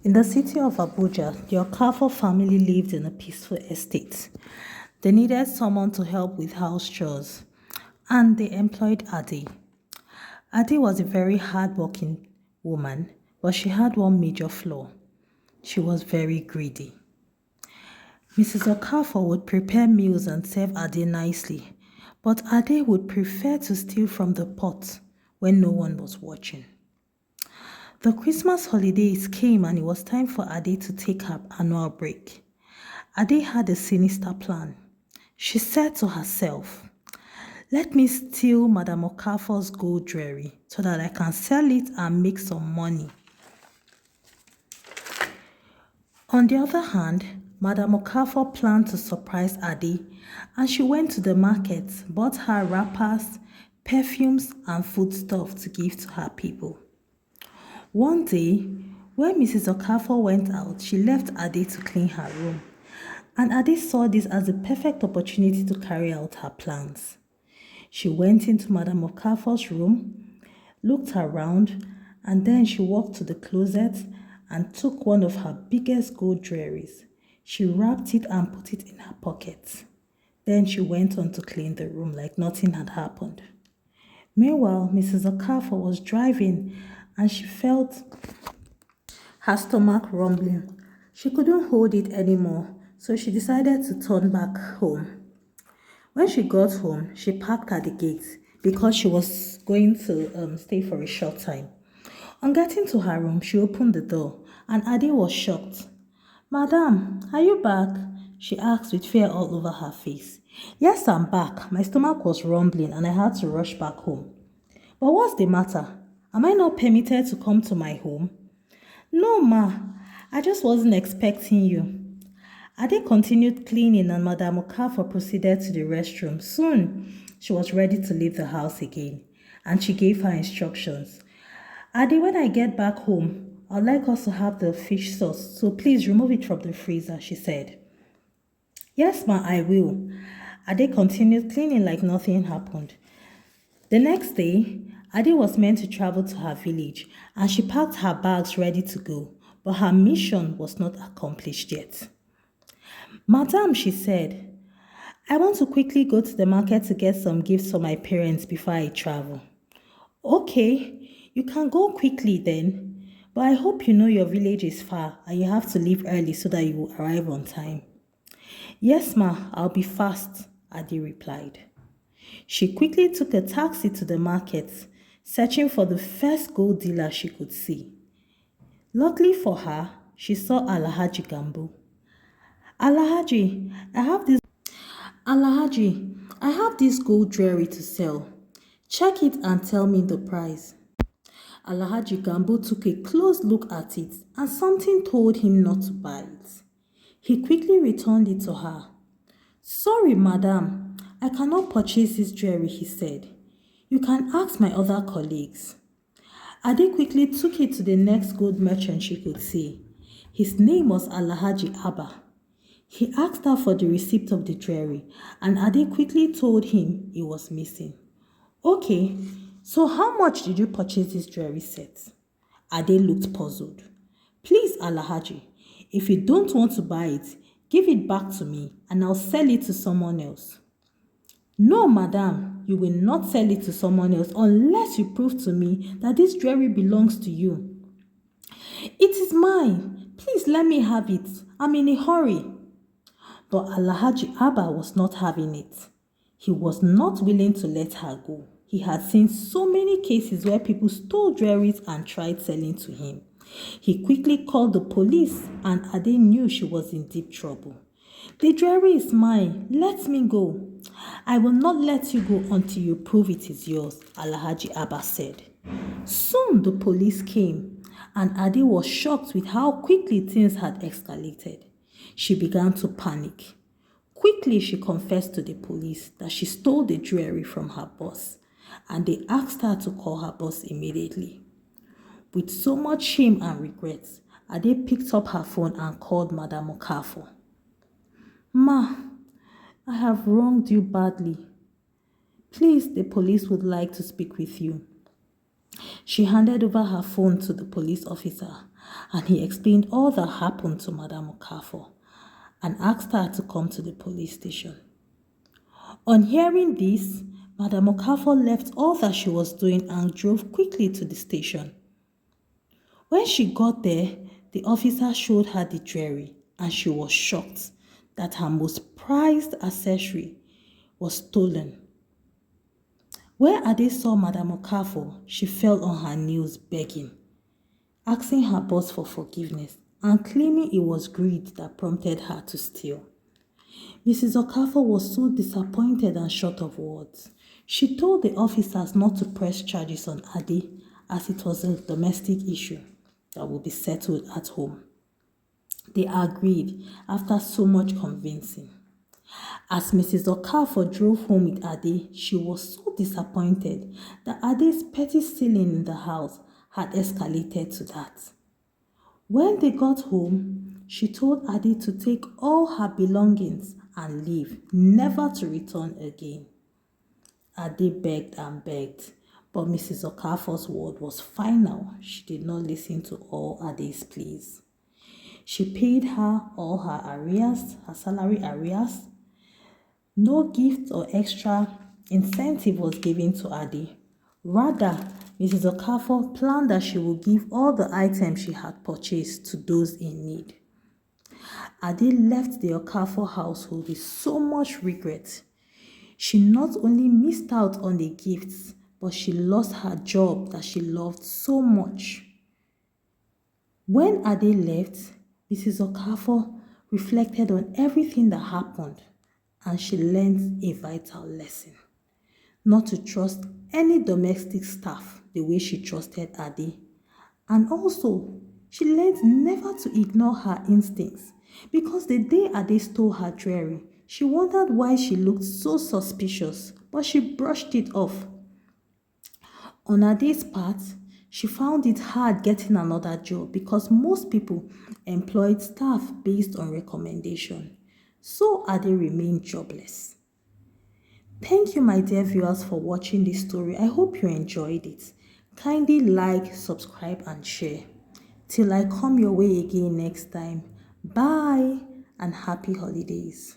In the city of Abuja, the Okafor family lived in a peaceful estate. They needed someone to help with house chores, and they employed Ade. Ade was a very hardworking woman, but she had one major flaw. She was very greedy. Mrs. Okafor would prepare meals and serve Ade nicely, but Ade would prefer to steal from the pot when no one was watching. The Christmas holidays came and it was time for Ade to take her annual break. Ade had a sinister plan. She said to herself, "Let me steal Madam Okafor's gold jewelry so that I can sell it and make some money." On the other hand, Madam Okafor planned to surprise Ade, and she went to the market, bought her wrappers, perfumes, and foodstuff to give to her people. One day, when Mrs. Okafor went out, she left Ade to clean her room, and Ade saw this as a perfect opportunity to carry out her plans. She went into Madam Okafor's room, looked around, and then she walked to the closet and took one of her biggest gold jewelries. She wrapped it and put it in her pocket. Then she went on to clean the room like nothing had happened. Meanwhile, Mrs. Okafor was driving and she felt her stomach rumbling. She couldn't hold it anymore, so she decided to turn back home. When she got home, she parked at the gate because she was going to stay for a short time. On getting to her room, she opened the door and Ade was shocked. "Madam, are you back?" she asked with fear all over her face. "Yes, I'm back. My stomach was rumbling and I had to rush back home." "But what's the matter? Am I not permitted to come to my home?" "No, ma. I just wasn't expecting you." Ade continued cleaning and Madam Okafor proceeded to the restroom. Soon, she was ready to leave the house again, and she gave her instructions. "Ade, when I get back home, I'd like us to have the fish sauce, so please remove it from the freezer," she said. "Yes, ma, I will." Ade continued cleaning like nothing happened. The next day, Ade was meant to travel to her village, and she packed her bags ready to go, but her mission was not accomplished yet. "Madam," she said, "I want to quickly go to the market to get some gifts for my parents before I travel." "Okay, you can go quickly then, but I hope you know your village is far and you have to leave early so that you will arrive on time." "Yes, ma, I'll be fast," Ade replied. She quickly took a taxi to the market, searching for the first gold dealer she could see. Luckily for her, she saw Alhaji Gambo. Alhaji, I have this gold jewelry to sell. Check it and tell me the price." Alhaji Gambo took a close look at it and something told him not to buy it. He quickly returned it to her. "Sorry, madam, I cannot purchase this jewelry," he said. "You can ask my other colleagues." Ade quickly took it to the next gold merchant she could see. His name was Alhaji Abba. He asked her for the receipt of the jewelry, and Ade quickly told him it was missing. "Okay, so how much did you purchase this jewelry set?" Ade looked puzzled. "Please, Alhaji, if you don't want to buy it, give it back to me and I'll sell it to someone else." "No, madam, you will not sell it to someone else unless you prove to me that this jewelry belongs to you." "It is mine. Please let me have it. I'm in a hurry." But Alhaji Abba was not having it. He was not willing to let her go. He had seen so many cases where people stole jewelries and tried selling to him. He quickly called the police and Ade knew she was in deep trouble. "The jewelry is mine. Let me go." "I will not let you go until you prove it is yours," Alhaji Abba said. Soon the police came and Ade was shocked with how quickly things had escalated. She began to panic. Quickly, she confessed to the police that she stole the jewelry from her boss, and they asked her to call her boss immediately. With so much shame and regret, Ade picked up her phone and called Madam Okafor. "Ma, I have wronged you badly. Please, the police would like to speak with you." She handed over her phone to the police officer, and he explained all that happened to Madame Okafor and asked her to come to the police station. On hearing this, Madame Okafor left all that she was doing and drove quickly to the station. When she got there, the officer showed her the jewelry and she was shocked that her most prized accessory was stolen. When Ade saw Madame Okafor, she fell on her knees begging, asking her boss for forgiveness and claiming it was greed that prompted her to steal. Mrs. Okafor was so disappointed and short of words. She told the officers not to press charges on Ade as it was a domestic issue that would be settled at home. They agreed after so much convincing. As Mrs. Okafor drove home with Ade, she was so disappointed that Ade's petty stealing in the house had escalated to that. When they got home, she told Ade to take all her belongings and leave, never to return again. Ade begged and begged, but Mrs. Okafor's word was final. She did not listen to all Ade's pleas. She paid her all her arrears, her salary arrears. No gift or extra incentive was given to Ade. Rather, Mrs. Okafor planned that she would give all the items she had purchased to those in need. Ade left the Okafor household with so much regret. She not only missed out on the gifts, but she lost her job that she loved so much. When Ade left, Mrs. Okafor reflected on everything that happened and she learned a vital lesson. Not to trust any domestic staff the way she trusted Ade. And also, she learned never to ignore her instincts because the day Ade stole her jewelry, she wondered why she looked so suspicious, but she brushed it off. On Ade's part, she found it hard getting another job because most people employed staff based on recommendation. So Ade remained jobless. Thank you, my dear viewers, for watching this story. I hope you enjoyed it. Kindly like, subscribe, and share. Till I come your way again next time. Bye and happy holidays.